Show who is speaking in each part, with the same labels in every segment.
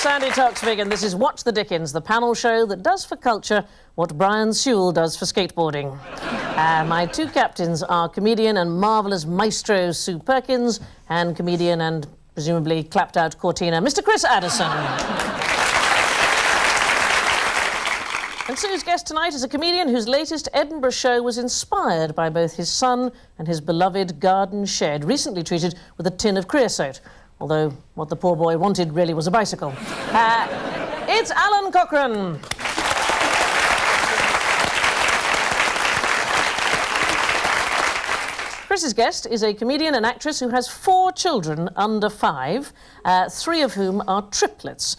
Speaker 1: Sandi Toksvig, and this is Watch the Dickens, the panel show that does for culture what Brian Sewell does for skateboarding. My two captains are comedian and marvellous maestro Sue Perkins and comedian and presumably clapped-out cortina Mr. Chris Addison. And Sue's guest tonight is a comedian whose latest Edinburgh show was inspired by both his son and his beloved garden shed, recently treated with a tin of creosote. Although what the poor boy wanted really was a bicycle. It's Alun Cochrane. Chris's guest is a comedian and actress who has 4 children under 5, 3 of whom are triplets.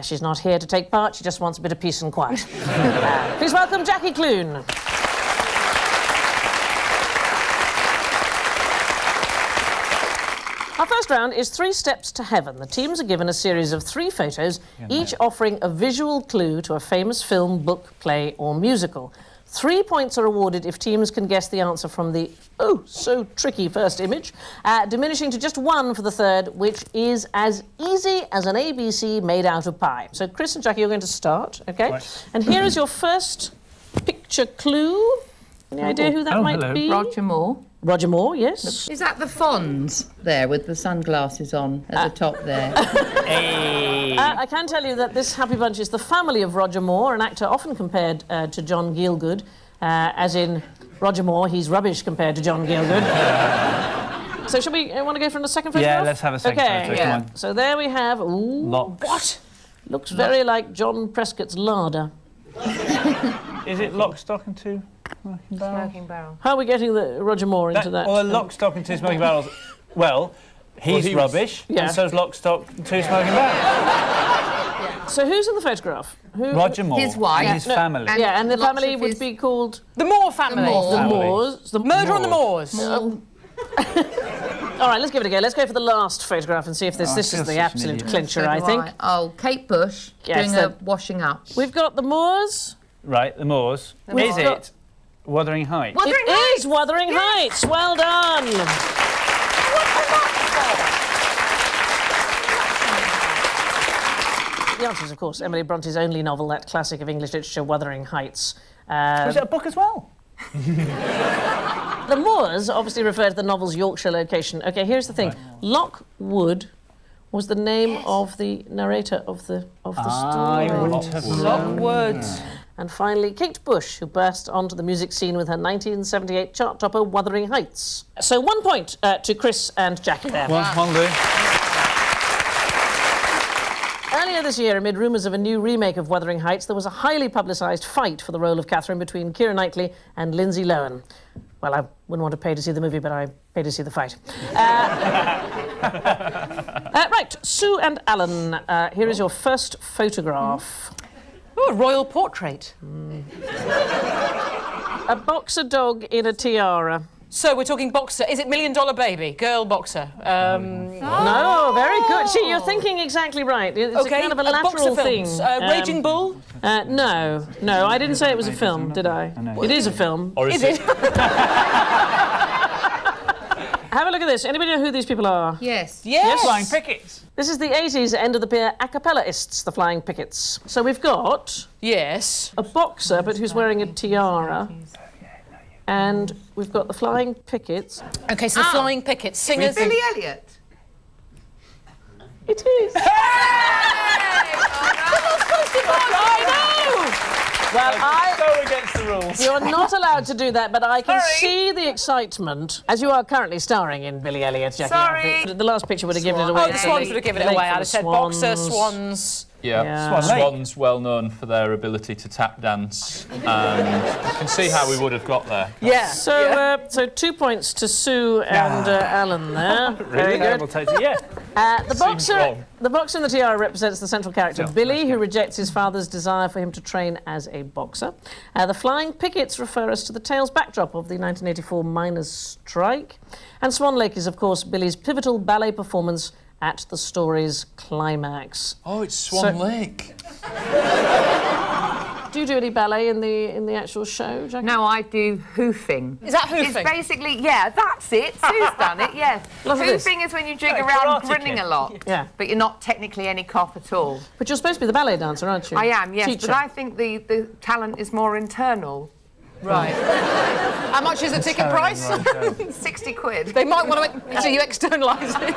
Speaker 1: She's not here to take part, she just wants a bit of peace and quiet. Please welcome Jackie Clune. Our first round is 3 steps to heaven. The teams are given a series of 3 photos, each offering a visual clue to a famous film, book, play or musical. 3 points are awarded if teams can guess the answer from the oh-so-tricky first image, diminishing to just 1 for the third, which is as easy as an ABC made out of pie. So, Chris and Jackie, you're going to start, OK? Right. And here is your first picture clue. Any idea who that might be?
Speaker 2: Roger Moore.
Speaker 1: Roger Moore, yes.
Speaker 2: Is that the Fonz there with the sunglasses on at the top there?
Speaker 1: Hey. I can tell you that this Happy Bunch is the family of Roger Moore, an actor often compared to John Gielgud, as in Roger Moore, he's rubbish compared to John Gielgud. So shall we want to go for the second photograph?
Speaker 3: Yeah, let's have a second photograph.
Speaker 1: Come on. So there we have... Ooh,
Speaker 3: Locks.
Speaker 1: What? Looks very like John Prescott's larder.
Speaker 3: Is it Lock, Stock and Two Smoking Barrels?
Speaker 2: Smoking Barrel.
Speaker 1: How are we getting the Roger Moore into that?
Speaker 3: Well, Lock, Stock and Two Smoking Barrels. Well, he's rubbish, and so's Lock, Stock and Two Smoking Barrels.
Speaker 1: So who's in the photograph?
Speaker 3: Roger Moore.
Speaker 2: His wife.
Speaker 3: And his family.
Speaker 1: And the family would be called...
Speaker 4: The Moore family.
Speaker 1: The Moores. The
Speaker 4: Murder on the Moors.
Speaker 1: All right, let's give it a go. Let's go for the last photograph and see if this is the absolute clincher, I think.
Speaker 2: Oh, Kate Bush doing a washing up.
Speaker 1: We've got the Moors.
Speaker 3: Right, the Moors. Is it Wuthering Heights?
Speaker 1: It is Wuthering Heights. Well done. The answer is, of course, Emily Bronte's only novel, that classic of English literature, Wuthering Heights.
Speaker 3: Was it a book as well?
Speaker 1: The Moors obviously refer to the novel's Yorkshire location. OK, here's the thing. Right. Lockwood was the name of the narrator of the story.
Speaker 3: I wouldn't have known.
Speaker 4: Lockwood.
Speaker 1: And finally, Kate Bush, who burst onto the music scene with her 1978 chart topper, Wuthering Heights. So 1 point to Chris and Jackie there.
Speaker 3: One do.
Speaker 1: Earlier this year, amid rumours of a new remake of Wuthering Heights, there was a highly publicised fight for the role of Catherine between Keira Knightley and Lindsay Lohan. Well, I wouldn't want to pay to see the movie, but I paid to see the fight. Right, Sue and Alan, here is your first photograph.
Speaker 4: Oh, a royal portrait.
Speaker 1: A boxer dog in a tiara.
Speaker 4: So we're talking boxer. Is it $1 Million Baby? Girl boxer.
Speaker 1: No, very good. See, you're thinking exactly right. It's a kind of a lateral thing.
Speaker 4: Raging Bull?
Speaker 1: No, I didn't say it was a film, did I? It is a film.
Speaker 5: Or is it?
Speaker 1: Have a look at this. Anybody know who these people are?
Speaker 2: Yes.
Speaker 3: Flying Pickets.
Speaker 1: This is the 80s end of the pier a cappella-ists, the Flying Pickets. So we've got...
Speaker 4: Yes.
Speaker 1: A boxer, but who's wearing a tiara. And we've got the Flying Pickets.
Speaker 4: OK, so the Flying Pickets. Singers...
Speaker 2: Billy Elliot.
Speaker 1: It is.
Speaker 4: Hey! I know!
Speaker 1: Well,
Speaker 3: So against the rules.
Speaker 1: You're not allowed to do that, but I can see the excitement, as you are currently starring in Billy Elliot, Jackie.
Speaker 2: Sorry.
Speaker 1: The last picture would have given it away.
Speaker 4: Oh, the Swans would have given it away. I'd have said boxer, Swans.
Speaker 5: Yeah. Swans well known for their ability to tap dance, and you can see how we would have got there.
Speaker 4: Yeah.
Speaker 1: So 2 points to Sue and Alan there. Very good. The boxer in the tiara represents the central character Billy, who rejects his father's desire for him to train as a boxer. The Flying Pickets refer us to the tale's backdrop of the 1984 miners' strike. And Swan Lake is, of course, Billy's pivotal ballet performance at the story's climax.
Speaker 5: Oh, it's Swan Lake.
Speaker 1: Do you do any ballet in the actual show, Jackie?
Speaker 2: No, I do hoofing.
Speaker 4: Is that hoofing?
Speaker 2: It's basically, yeah, that's it. Sue's done it, yes. Hoofing is when you jig around grinning a lot.
Speaker 1: Yeah.
Speaker 2: But you're not technically any cop at all.
Speaker 1: But you're supposed to be the ballet dancer, aren't you?
Speaker 2: I am, yes.
Speaker 1: Teacher.
Speaker 2: But I think the talent is more internal.
Speaker 4: Right. How much is the ticket price?
Speaker 2: 60 quid.
Speaker 4: They might want to so you externalise it.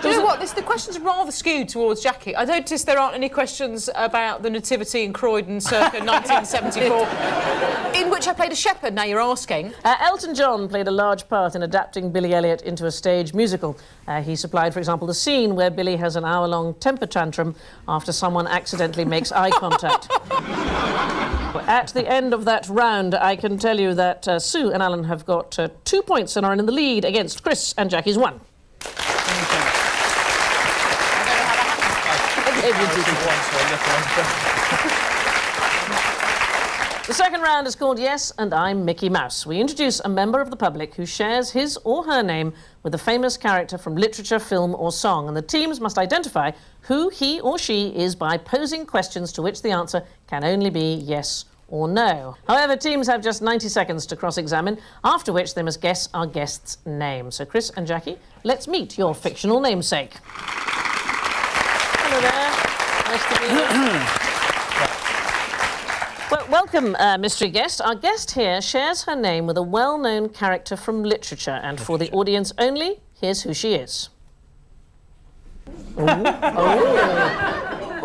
Speaker 4: Do you know what? The questions are rather skewed towards Jackie. I noticed there aren't any questions about the Nativity in Croydon circa 1974, in which I played a shepherd, now you're asking.
Speaker 1: Elton John played a large part in adapting Billy Elliot into a stage musical. He supplied, for example, the scene where Billy has an hour-long temper tantrum after someone accidentally makes eye contact. At the end of that round, I can tell you that Sue and Alan have got 2 points and are in the lead against Chris and Jackie's 1. The second round is called Yes, and I'm Mickey Mouse. We introduce a member of the public who shares his or her name with a famous character from literature, film or song, and the teams must identify who he or she is by posing questions to which the answer can only be yes or no. However, teams have just 90 seconds to cross-examine, after which they must guess our guest's name. So, Chris and Jackie, let's meet your fictional namesake. Hello there. Nice to meet you. Well, welcome, mystery guest. Our guest here shares her name with a well-known character from literature, and for the audience only, here's who she is.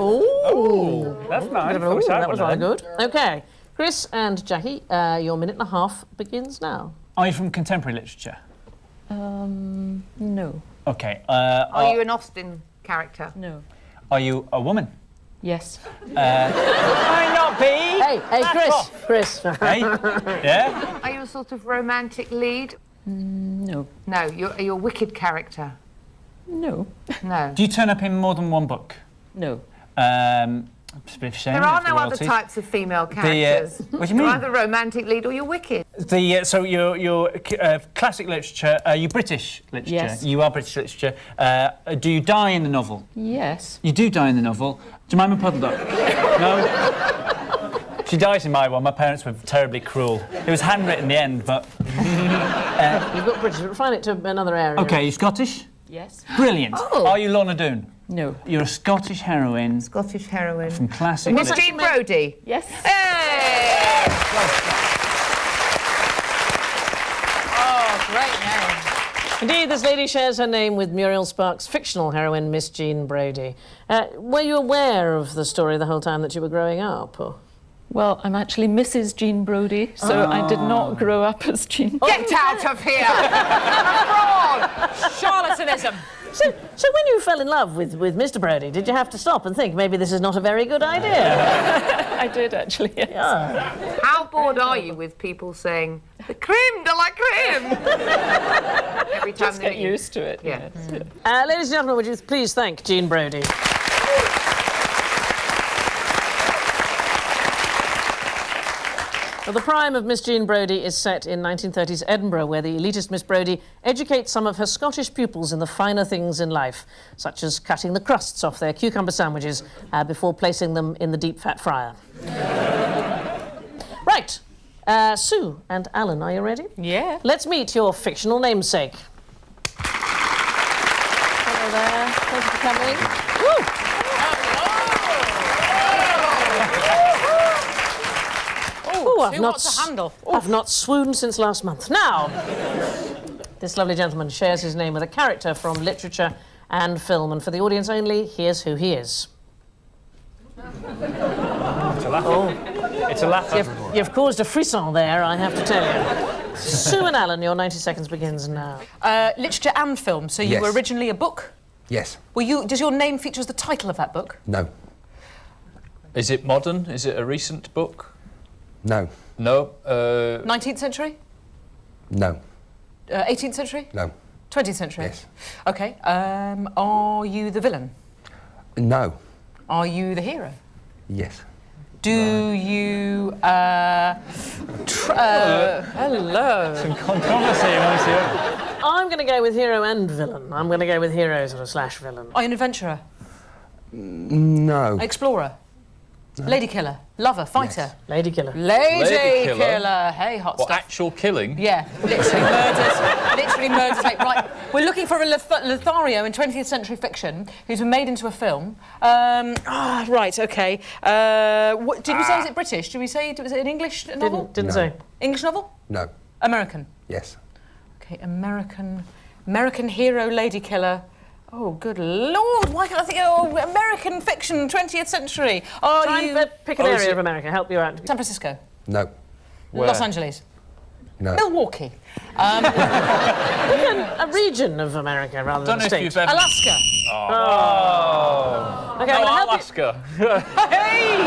Speaker 1: Oh,
Speaker 3: that's nice.
Speaker 1: That was rather good. OK, Chris and Jackie, your minute and a half begins now.
Speaker 3: Are you from contemporary literature?
Speaker 6: No.
Speaker 3: OK.
Speaker 2: Are you an Austen character?
Speaker 6: No.
Speaker 3: Are you a woman?
Speaker 6: Yes.
Speaker 3: Might not be.
Speaker 1: Hey, Chris.
Speaker 3: Hey? Yeah?
Speaker 2: Are you a sort of romantic lead?
Speaker 6: No.
Speaker 2: No, are you a wicked character?
Speaker 6: No.
Speaker 2: No.
Speaker 3: Do you turn up in more than one book?
Speaker 6: No.
Speaker 3: It's a bit of a shame.
Speaker 2: There are
Speaker 3: for
Speaker 2: no other
Speaker 3: royalties.
Speaker 2: types of female characters.
Speaker 3: What do you mean?
Speaker 2: You're either romantic lead or you're wicked.
Speaker 3: So you're classic literature. You British literature.
Speaker 6: Yes.
Speaker 3: You are British literature. Do you die in the novel?
Speaker 6: Yes.
Speaker 3: You do die in the novel. Jemima Puddle Duck? No. She dies in my one. My parents were terribly cruel. It was handwritten in the end, but.
Speaker 1: You've got British. Refine it to another area.
Speaker 3: OK, you Scottish?
Speaker 6: Yes.
Speaker 3: Brilliant.
Speaker 1: Oh.
Speaker 3: Are you Lorna Doone?
Speaker 6: No.
Speaker 3: You're a Scottish heroine
Speaker 2: Scottish heroine.
Speaker 3: from classic
Speaker 2: Miss
Speaker 3: literature.
Speaker 2: Jean Brodie.
Speaker 6: Yes.
Speaker 2: Hey!
Speaker 4: Oh, great name.
Speaker 1: Indeed, this lady shares her name with Muriel Sparks' fictional heroine, Miss Jean Brodie. Were you aware of the story the whole time that you were growing up? Or?
Speaker 6: Well, I'm actually Mrs. Jean Brodie, so I did not grow up as Jean.
Speaker 2: Get out of here! A fraud!
Speaker 4: Charlatanism.
Speaker 1: So when you fell in love with Mr. Brodie, did you have to stop and think maybe this is not a very good idea?
Speaker 6: I did, actually, yes.
Speaker 2: How bored are you with people saying, the creme de la creme? Every time
Speaker 6: Just
Speaker 2: they
Speaker 6: get used to it.
Speaker 2: Yeah.
Speaker 6: Yes.
Speaker 1: Ladies and gentlemen, would you please thank Jean Brodie? Well, the prime of Miss Jean Brodie is set in 1930s Edinburgh, where the elitist Miss Brodie educates some of her Scottish pupils in the finer things in life, such as cutting the crusts off their cucumber sandwiches before placing them in the deep fat fryer. Right. Sue and Alan, are you ready?
Speaker 4: Yeah.
Speaker 1: Let's meet your fictional namesake. Hello there. Thank you for coming. Woo! Oh,
Speaker 4: Who wants a handle?
Speaker 1: I've not swooned since last month. Now, this lovely gentleman shares his name with a character from literature and film, and for the audience only, here's who he is.
Speaker 3: It's a laugh. It's a laugh.
Speaker 1: You've caused a frisson there, I have to tell you. Sue and Alan, your 90 seconds begins now.
Speaker 4: Literature and film. So you
Speaker 7: Yes.
Speaker 4: were originally a book?
Speaker 7: Yes.
Speaker 4: Does your name feature as the title of that book?
Speaker 7: No.
Speaker 5: Is it modern? Is it a recent book?
Speaker 7: No.
Speaker 5: No.
Speaker 4: 19th century?
Speaker 7: No.
Speaker 4: 18th century?
Speaker 7: No.
Speaker 4: 20th century?
Speaker 7: Yes.
Speaker 4: OK. Are you the villain?
Speaker 7: No.
Speaker 4: Are you the hero?
Speaker 7: Yes.
Speaker 4: Do you... hello.
Speaker 3: Some controversy amongst you.
Speaker 1: I'm going to go with hero and villain. I'm going to go with hero / villain.
Speaker 4: Are you an adventurer?
Speaker 7: No.
Speaker 4: Explorer? Lady killer, lover, fighter.
Speaker 7: Yes.
Speaker 1: Lady killer.
Speaker 4: Lady killer. Hey, hot
Speaker 5: What,
Speaker 4: stuff.
Speaker 5: actual killing?
Speaker 4: Yeah, literally murders. Literally murders. Right, we're looking for a Lothario in 20th century fiction who's been made into a film. Right, OK. Did we say, is it British? Did we say, was it an English novel?
Speaker 1: Didn't
Speaker 7: No.
Speaker 1: say.
Speaker 4: English novel?
Speaker 7: No.
Speaker 4: American?
Speaker 7: Yes.
Speaker 4: OK, American hero, lady killer. Oh, good Lord, why can't I think of American fiction, 20th century?
Speaker 1: Try and pick an area of America, help you out.
Speaker 4: San Francisco?
Speaker 7: No.
Speaker 5: Where?
Speaker 4: Los Angeles?
Speaker 7: No.
Speaker 4: Milwaukee?
Speaker 1: A region of America rather
Speaker 5: Don't
Speaker 1: than
Speaker 5: know
Speaker 1: a
Speaker 5: if
Speaker 1: state.
Speaker 5: you've ever...
Speaker 4: Alaska?
Speaker 1: Okay, I'm
Speaker 5: No,
Speaker 1: gonna help you.
Speaker 5: Alaska.
Speaker 4: Hey!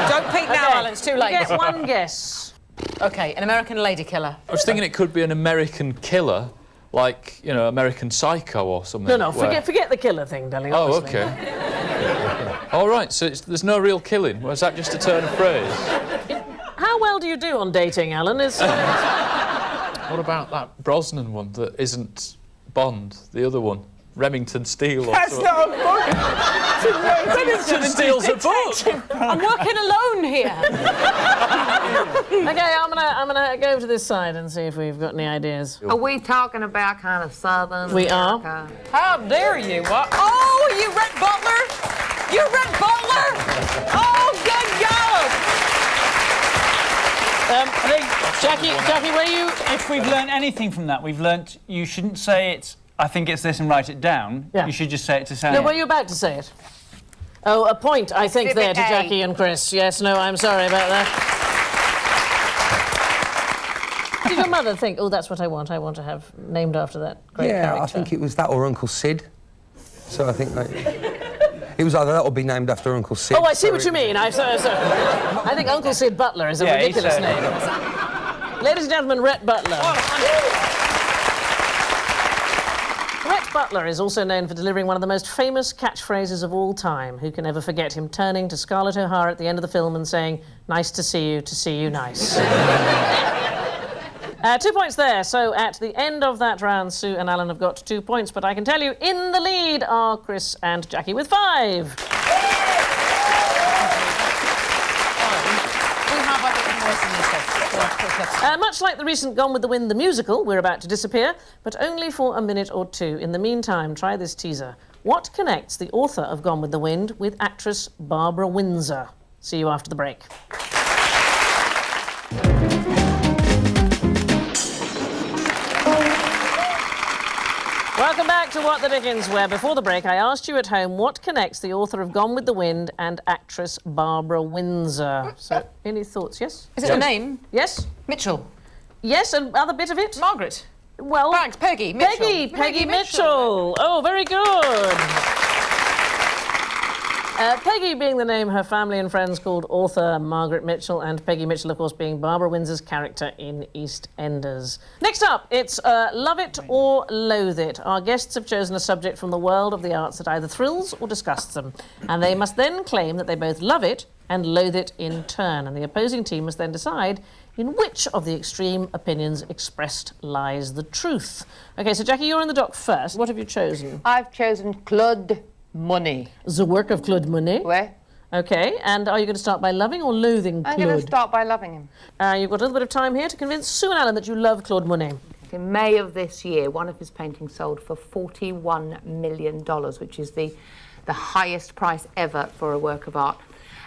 Speaker 4: Don't peek now,
Speaker 1: Okay,
Speaker 4: Alan, it's too
Speaker 1: you
Speaker 4: late.
Speaker 1: get one guess.
Speaker 4: OK, an American lady killer.
Speaker 5: I was thinking it could be an American killer, like, you know, American Psycho or something.
Speaker 1: No,
Speaker 5: where-
Speaker 1: forget the killer thing, darling.
Speaker 5: Oh,
Speaker 1: honestly.
Speaker 5: OK. All right, so there's no real killing. Was that just a turn of phrase?
Speaker 1: How well do you do on dating, Alan?
Speaker 5: What about that Brosnan one that isn't Bond, the other one? Remington Steele or something?
Speaker 4: not a book!
Speaker 5: Remington Steele's a book!
Speaker 4: I'm working alone here.
Speaker 1: Okay, I'm gonna go over to this side and see if we've got any ideas.
Speaker 2: Are we talking about kind of southern?
Speaker 1: We are.
Speaker 2: America?
Speaker 4: How dare you? What? Oh, you Rhett Butler? You Rhett Butler? Oh, good God!
Speaker 3: I think, Jackie, where you... If we've learnt anything from that, we've learnt you shouldn't say it's, I think it's this and write it down.
Speaker 1: Yeah.
Speaker 3: You should just say it to say
Speaker 1: No,
Speaker 3: it.
Speaker 1: were you about to say it? Oh, a point, I think, there to
Speaker 2: Exhibit A.
Speaker 1: Jackie and Chris. Yes, no, I'm sorry about that. Did your mother think, oh, that's what I want to have named after that great character?
Speaker 7: I think it was that or Uncle Sid. So I think it was either that or be named after Uncle Sid.
Speaker 1: Oh, I see what you mean. I think Uncle Sid Butler is a ridiculous name. Ladies and gentlemen, Rhett Butler. Rhett Butler is also known for delivering one of the most famous catchphrases of all time. Who can ever forget him turning to Scarlett O'Hara at the end of the film and saying, "Nice to see you nice." 2 points there. So at the end of that round, Sue and Alan have got 2 points, but I can tell you in the lead are Chris and Jackie with 5. Much like the recent Gone with the Wind, the musical, we're about to disappear, but only for a minute or two. In the meantime, try this teaser. What connects the author of Gone with the Wind with actress Barbara Windsor? See you after the break. Welcome back to What the Dickens, where before the break I asked you at home what connects the author of Gone with the Wind and actress Barbara Windsor. So, any thoughts? Yes?
Speaker 4: Is it a name?
Speaker 1: Yes?
Speaker 4: Mitchell.
Speaker 1: Yes, and other bit of it?
Speaker 4: Margaret.
Speaker 1: Well...
Speaker 4: Thanks, Peggy Mitchell.
Speaker 1: Peggy Mitchell. Oh, very good. Peggy being the name her family and friends called author Margaret Mitchell, and Peggy Mitchell, of course, being Barbara Windsor's character in EastEnders. Next up, it's Love It or Loathe It. Our guests have chosen a subject from the world of the arts that either thrills or disgusts them, and they must then claim that they both love it and loathe it in turn, and the opposing team must then decide in which of the extreme opinions expressed lies the truth. OK, so Jackie, you're in the dock first. What have you chosen?
Speaker 2: I've chosen Claude Monet.
Speaker 1: The work of Claude Monet.
Speaker 2: Where?
Speaker 1: OK, and are you going to start by loving or loathing Claude?
Speaker 2: I'm going to start by loving him.
Speaker 1: You've got a little bit of time here to convince Sue and Alan that you love Claude Monet.
Speaker 2: In May of this year, one of his paintings sold for $41 million, which is the highest price ever for a work of art.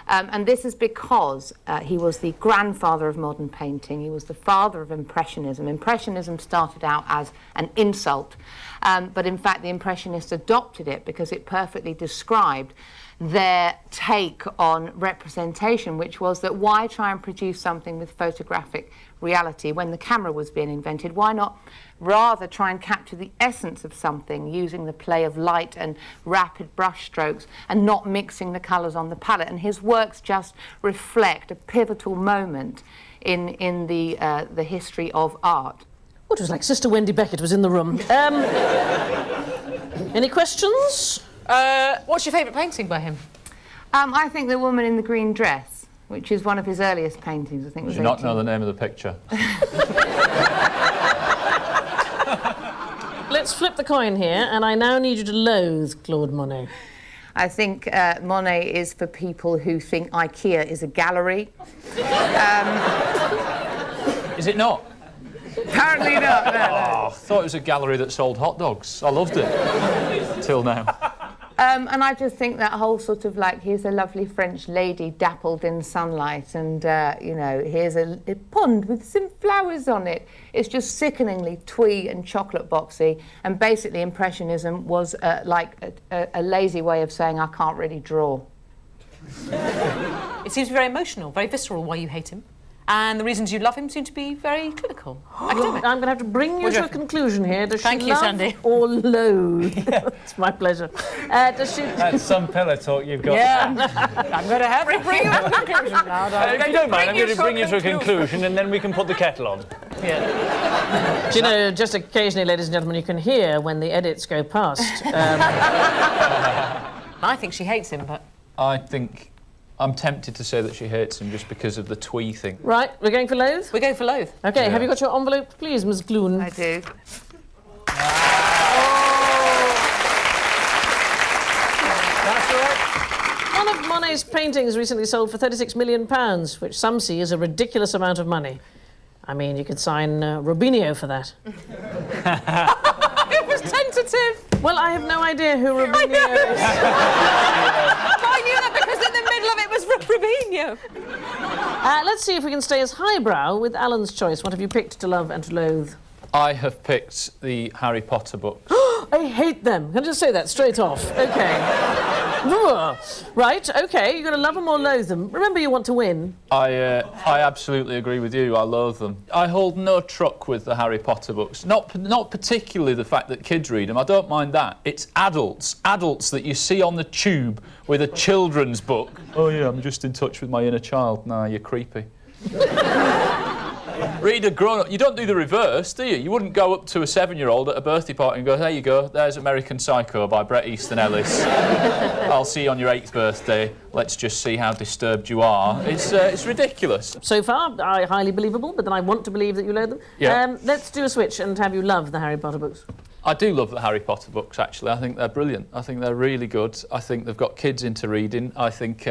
Speaker 2: And this is because he was the grandfather of modern painting. He was the father of Impressionism. Impressionism started out as an insult, but in fact the Impressionists adopted it because it perfectly described their take on representation, which was that why try and produce something with photographic reality when the camera was being invented? Why not rather try and capture the essence of something using the play of light and rapid brush strokes and not mixing the colours on the palette? And his works just reflect a pivotal moment in the history of art.
Speaker 1: Oh, it was like Sister Wendy Beckett was in the room. Any questions?
Speaker 4: What's your favourite painting by him?
Speaker 2: I think The Woman in the Green Dress, which is one of his earliest paintings. I think.
Speaker 5: Do you not know the name of the picture?
Speaker 1: Let's flip the coin here, and I now need you to loathe Claude Monet.
Speaker 2: I think Monet is for people who think IKEA is a gallery.
Speaker 5: Is it not?
Speaker 2: Apparently not. No, no.
Speaker 5: Oh, I thought it was a gallery that sold hot dogs. I loved it. Till now.
Speaker 2: And I just think that whole sort of like, here's a lovely French lady dappled in sunlight and, you know, here's a pond with some flowers on it. It's just sickeningly twee and chocolate boxy. And basically Impressionism was like a lazy way of saying I can't really draw.
Speaker 4: It seems very emotional, very visceral why you hate him. And the reasons you love him seem to be very clinical. Academic.
Speaker 1: I'm going to have to bring you to a conclusion here. Does
Speaker 4: Thank
Speaker 1: she
Speaker 4: you,
Speaker 1: love
Speaker 4: Sandi.
Speaker 1: or loathe? It's my pleasure. Does she...
Speaker 3: That's some pillow talk you've got.
Speaker 4: Yeah. I'm going to have to bring you to a conclusion now,
Speaker 3: If you don't mind, I'm going to bring you to a conclusion and then we can put the kettle on.
Speaker 4: Yeah.
Speaker 1: Do you know, just occasionally, ladies and gentlemen, you can hear when the edits go past.
Speaker 4: I think she hates him, but...
Speaker 5: I'm tempted to say that she hates him just because of the twee thing.
Speaker 1: Right, we're going for loathe?
Speaker 4: We're going for loathe.
Speaker 1: OK,
Speaker 5: Yeah.
Speaker 1: have you got your envelope, please, Ms. Clune?
Speaker 2: I do.
Speaker 3: That's all right.
Speaker 1: One of Monet's paintings recently sold for £36 million, which some see as a ridiculous amount of money. I mean, you could sign Robinho for that.
Speaker 4: It was tentative.
Speaker 1: Well, I have no idea who Robinho is.
Speaker 4: I knew that because in the middle of it was Rubinho.
Speaker 1: Let's see if we can stay as highbrow with Alan's choice. What have you picked to love and to loathe?
Speaker 5: I have picked the Harry Potter books.
Speaker 1: I hate them. Can I just say that straight off? OK. Ugh. Right, OK, you've got to love them or loathe them. Remember, you want to win.
Speaker 5: I absolutely agree with you. I loathe them. I hold no truck with the Harry Potter books. Not particularly the fact that kids read them. I don't mind that. It's adults that you see on the tube with a children's book. Oh yeah, I'm just in touch with my inner child. Nah, you're creepy. Read a grown-up. You don't do the reverse, do you? You wouldn't go up to a 7-year-old at a birthday party and go, there you go, there's American Psycho by Bret Easton Ellis. I'll see you on your 8th birthday. Let's just see how disturbed you are. It's ridiculous.
Speaker 1: So far, highly believable, but then I want to believe that you loathe them.
Speaker 5: Yeah.
Speaker 1: Let's do a switch and have you love the Harry Potter books.
Speaker 5: I do love the Harry Potter books, actually. I think they're brilliant. I think they're really good. I think they've got kids into reading. I think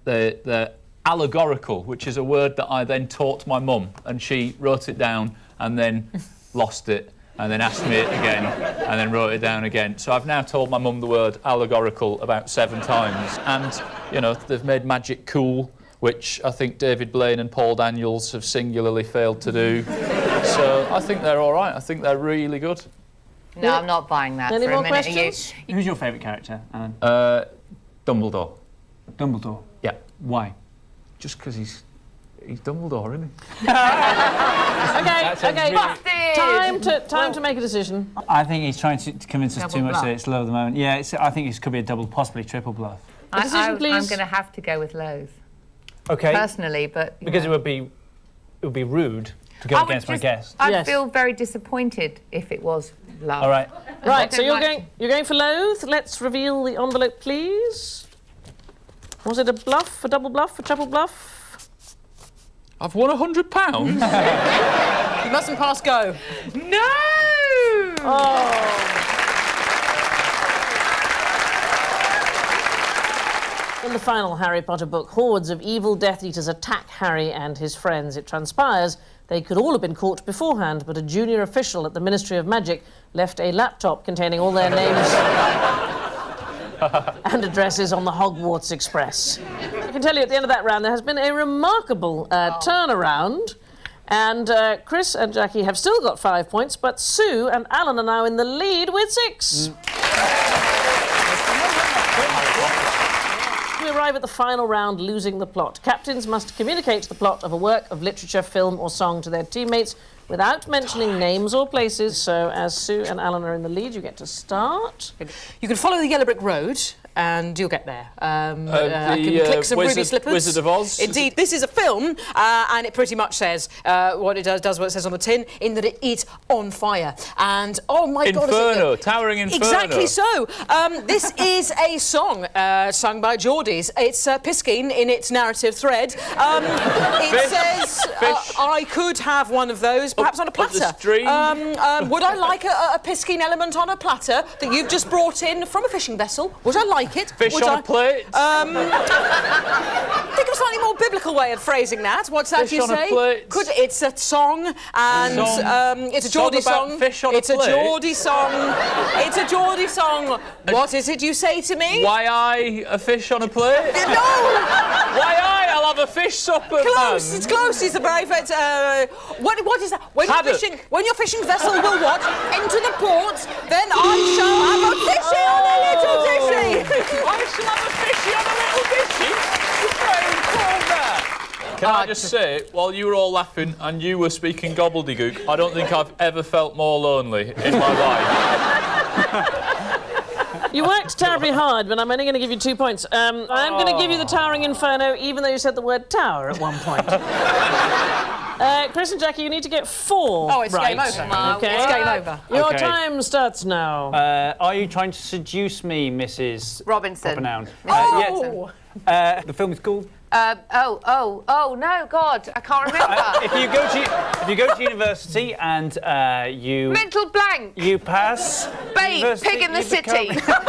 Speaker 5: they're allegorical, which is a word that I then taught my mum, and she wrote it down and then lost it and then asked me it again and then wrote it down again. So I've now told my mum the word allegorical about 7 times. And, you know, they've made magic cool, which I think David Blaine and Paul Daniels have singularly failed to do. So I think they're all right. I think they're really good.
Speaker 2: No, I'm not buying that
Speaker 1: Any
Speaker 2: for
Speaker 1: more
Speaker 2: a minute.
Speaker 1: questions?
Speaker 3: Who's your favourite character, Alan?
Speaker 5: Dumbledore.
Speaker 3: Dumbledore.
Speaker 5: Yeah.
Speaker 3: Why?
Speaker 5: Just because he's Dumbledore, isn't he?
Speaker 1: OK,
Speaker 3: really...
Speaker 1: time to make a decision.
Speaker 3: I think he's trying to convince us
Speaker 2: Double
Speaker 3: too much
Speaker 2: bluff.
Speaker 3: that it's low at the moment. Yeah, I think it could be a double, possibly triple bluff.
Speaker 1: A decision, please.
Speaker 2: I'm going to have to go with loathe.
Speaker 3: OK.
Speaker 2: Personally, but...
Speaker 3: Because it would be rude to go against my guess.
Speaker 2: I'd
Speaker 1: Yes.
Speaker 2: feel very disappointed if it was love.
Speaker 3: All right.
Speaker 1: Right, so
Speaker 2: don't
Speaker 1: you're going for loathe. Let's reveal the envelope, please. Was it a bluff, a double bluff, a triple bluff?
Speaker 5: I've won £100.
Speaker 4: You mustn't pass go.
Speaker 2: No!
Speaker 1: In the final Harry Potter book, hordes of evil Death Eaters attack Harry and his friends. It transpires they could all have been caught beforehand, but a junior official at the Ministry of Magic left a laptop containing all their names and addresses on the Hogwarts Express. I can tell you at the end of that round there has been a remarkable turnaround, and Chris and Jackie have still got 5 points, but Sue and Alan are now in the lead with 6. We arrive at the final round, losing the plot. Captains must communicate the plot of a work of literature, film or song to their teammates without mentioning names or places. So as Sue and Alan are in the lead, you get to start.
Speaker 4: You can follow the yellow brick road and you'll get there. I can click some ruby slippers.
Speaker 5: Wizard of Oz?
Speaker 4: Indeed, this is a film, and it pretty much says what it does what it says on the tin, in that it is on fire. And oh my God,
Speaker 5: Inferno, towering inferno.
Speaker 4: Exactly so. This is a song sung by Geordies. It's Piskin in its narrative thread. It says, I could have one of those, perhaps on a platter.
Speaker 5: Up the stream.
Speaker 4: Would I like a Piskin element on a platter that you've just brought in from a fishing vessel? Would I like like it.
Speaker 5: Fish on a plate.
Speaker 4: Think of a slightly more biblical way of phrasing that. What's that
Speaker 5: Fish
Speaker 4: you
Speaker 5: on a
Speaker 4: say?
Speaker 5: plate.
Speaker 4: It's a song, and it's a Geordie
Speaker 5: Song about
Speaker 4: song.
Speaker 5: fish on a
Speaker 4: It's a
Speaker 5: plate?
Speaker 4: Geordie song. It's a Geordie song. What is it you say to me?
Speaker 5: Why I a fish on a plate?
Speaker 4: No!
Speaker 5: Why I'll have a fish supper,
Speaker 4: Close,
Speaker 5: man.
Speaker 4: it's close. It's a brave. What is that? When
Speaker 5: Haddock.
Speaker 4: your fishing vessel will what? Enter the port, then I shall have a fishy on a little dishy.
Speaker 5: I shall have a fishy on a little dishy. Can I just say, while you were all laughing and you were speaking gobbledygook, I don't think I've ever felt more lonely in my life.
Speaker 1: You worked terribly hard, but I'm only going to give you 2 points. I'm going to give you the Towering Inferno, even though you said the word tower at one point. Chris and Jackie, you need to get 4
Speaker 4: Oh, it's
Speaker 1: right.
Speaker 4: game over.
Speaker 1: Okay.
Speaker 4: It's game over.
Speaker 1: Your
Speaker 3: Okay.
Speaker 1: time starts now.
Speaker 3: Are you trying to seduce me, Mrs.
Speaker 2: Robinson.
Speaker 3: Proper noun?
Speaker 4: Oh.
Speaker 3: Yes. The film is called.
Speaker 2: Oh no, God, I can't remember.
Speaker 3: If you go to university and you
Speaker 2: Mental blank.
Speaker 3: you pass.
Speaker 2: Babe,
Speaker 3: university,
Speaker 2: Pig in the
Speaker 3: you
Speaker 2: City.
Speaker 3: become-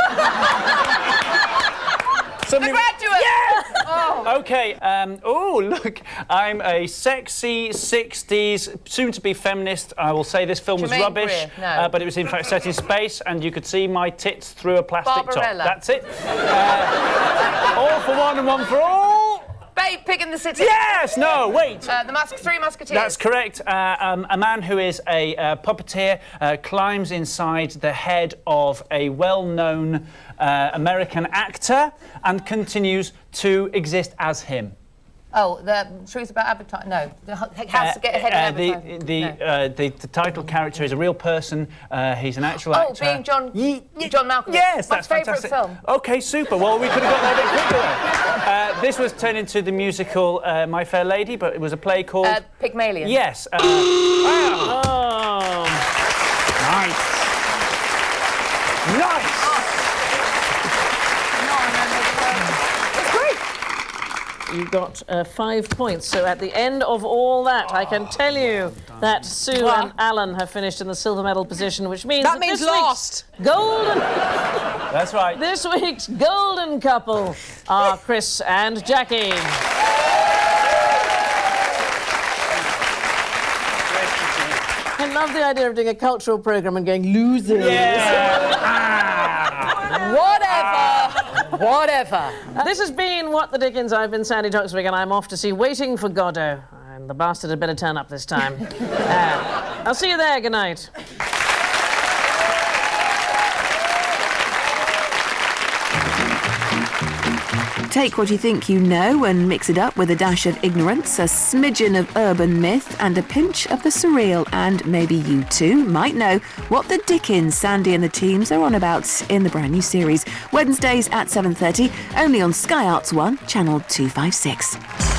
Speaker 2: The Graduate.
Speaker 3: Yeah. Okay. Oh, look, I'm a sexy 60s, soon-to-be feminist. I will say this film was
Speaker 2: Jermaine
Speaker 3: rubbish,
Speaker 2: Greer, no.
Speaker 3: but it was in fact set in space, and you could see my tits through a plastic top.
Speaker 2: Barbarella.
Speaker 3: That's it. All for one and one for all.
Speaker 2: Babe, Pig in the City.
Speaker 3: Yes. No. Wait.
Speaker 2: The Three Musketeers.
Speaker 3: That's correct. A man who is a puppeteer climbs inside the head of a well-known American actor and continues to exist as him.
Speaker 2: Oh, the truth about advertising. No, how to get ahead of advertising.
Speaker 3: The title character is a real person. He's an actual
Speaker 2: Oh,
Speaker 3: actor.
Speaker 2: being John Malkovich.
Speaker 3: Yes,
Speaker 2: My
Speaker 3: that's
Speaker 2: favourite
Speaker 3: fantastic.
Speaker 2: film.
Speaker 3: Okay, super. Well, we could have got there a bit quicker. This was turned into the musical My Fair Lady, but it was a play called
Speaker 2: Pygmalion.
Speaker 3: Yes.
Speaker 1: Oh.
Speaker 3: Nice. Nice.
Speaker 1: You got 5 points. So at the end of all that, I can tell you that Sue and Alan have finished in the silver medal position, which means
Speaker 4: That means
Speaker 1: this
Speaker 4: last.
Speaker 1: week's golden.
Speaker 3: That's right.
Speaker 1: This week's golden couple are Chris and Jackie. I love the idea of doing a cultural programme and going losers.
Speaker 4: Whatever.
Speaker 1: This has been What the Dickens. I've been Sandi Toksvig, and I'm off to see Waiting for Godot. And the bastard had better turn up this time. I'll see you there. Good night.
Speaker 8: Take what you think you know and mix it up with a dash of ignorance, a smidgen of urban myth, and a pinch of the surreal. And maybe you too might know what the Dickens Sandi and the teams are on about in the brand new series. Wednesdays at 7:30, only on Sky Arts 1, channel 256.